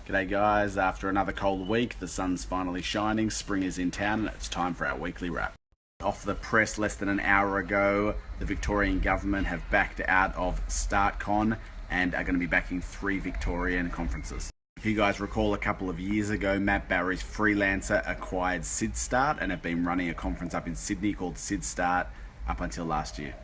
G'day guys, after another cold week, the sun's finally shining, spring is in town and it's time for our weekly wrap. Off the press less than an hour ago, the Victorian government have backed out of StartCon and are going to be backing 3 Victorian conferences. If you guys recall, a couple of years ago, Matt Barry's Freelancer acquired SydStart and have been running a conference up in Sydney called SydStart up until last year.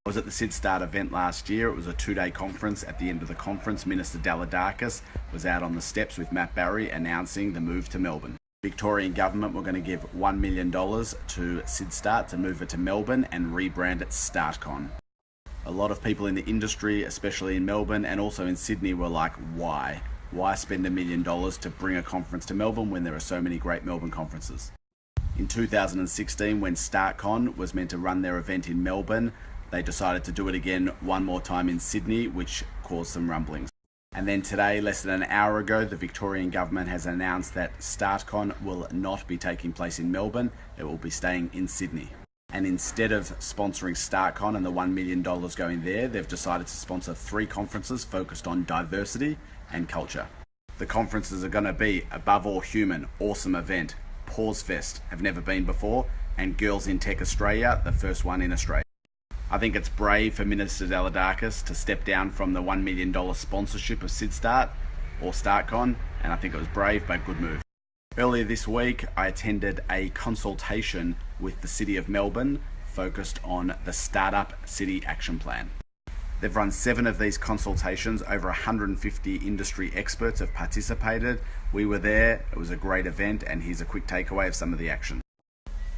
I was at the SydStart event last year. It was a 2-day conference. At the end of the conference, Minister Dalidakis was out on the steps with Matt Barry announcing the move to Melbourne. The Victorian government were going to give $1 million to SydStart to move it to Melbourne and rebrand it StartCon. A lot of people in the industry, especially in Melbourne and also in Sydney, were like, why? Why spend $1 million to bring a conference to Melbourne when there are so many great Melbourne conferences? In 2016, when StartCon was meant to run their event in Melbourne, they decided to do it again one more time in Sydney, which caused some rumblings. And then today, less than an hour ago, the Victorian government has announced that StartCon will not be taking place in Melbourne. It will be staying in Sydney. And instead of sponsoring StartCon and the $1 million going there, they've decided to sponsor 3 conferences focused on diversity and culture. The conferences are going to be Above All Human, awesome event, Pause Fest, have never been before, and Girls in Tech Australia, the first one in Australia. I think it's brave for Minister Dalidakis to step down from the $1 million sponsorship of SydStart or StartCon, and I think it was brave but good move. Earlier this week, I attended a consultation with the City of Melbourne focused on the Startup City Action Plan. They've run 7 of these consultations. Over 150 industry experts have participated. We were there. It was a great event, and here's a quick takeaway of some of the action.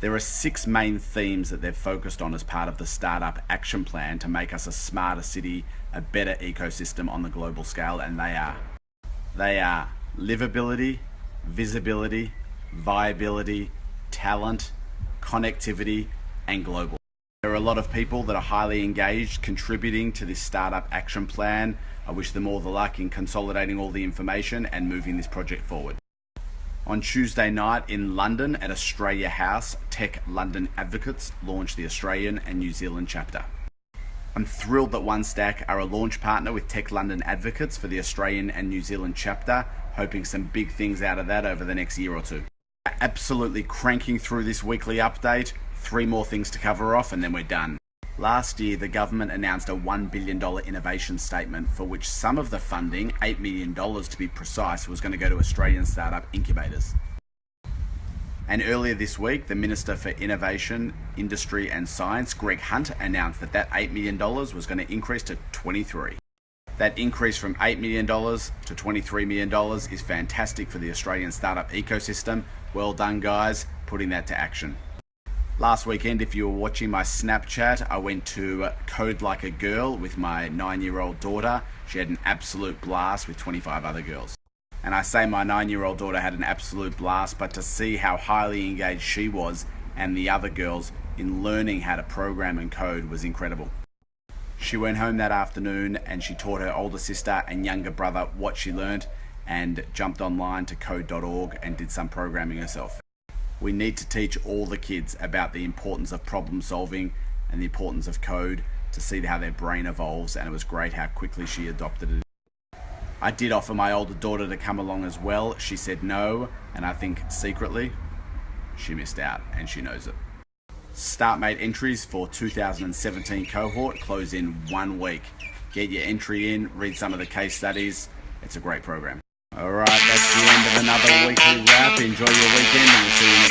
There are 6 main themes that they've focused on as part of the Startup Action Plan to make us a smarter city, a better ecosystem on the global scale, and they are livability, visibility, viability, talent, connectivity, and global. There are a lot of people that are highly engaged contributing to this Startup Action Plan. I wish them all the luck in consolidating all the information and moving this project forward. On Tuesday night in London at Australia House, Tech London Advocates launched the Australian and New Zealand chapter. I'm thrilled that OneStack are a launch partner with Tech London Advocates for the Australian and New Zealand chapter, hoping some big things out of that over the next year or 2. Absolutely cranking through this weekly update, 3 more things to cover off and then we're done. Last year, the government announced a $1 billion innovation statement for which some of the funding, $8 million to be precise, was going to go to Australian startup incubators. And earlier this week, the Minister for Innovation, Industry and Science, Greg Hunt, announced that $8 million was going to increase to 23. That increase from $8 million to $23 million is fantastic for the Australian startup ecosystem. Well done, guys, putting that to action. Last weekend, if you were watching my Snapchat, I went to Code Like a Girl with my 9-year-old daughter. She had an absolute blast with 25 other girls. And I say my 9-year-old daughter had an absolute blast, but to see how highly engaged she was and the other girls in learning how to program and code was incredible. She went home that afternoon and she taught her older sister and younger brother what she learned and jumped online to code.org and did some programming herself. We need to teach all the kids about the importance of problem solving and the importance of code to see how their brain evolves, and it was great how quickly she adopted it. I did offer my older daughter to come along as well. She said no, and I think secretly she missed out and she knows it. StartMate entries for 2017 cohort close in 1 week. Get your entry in, read some of the case studies. It's a great program. Alright, that's the end of another weekly wrap. Enjoy your weekend and we'll see you next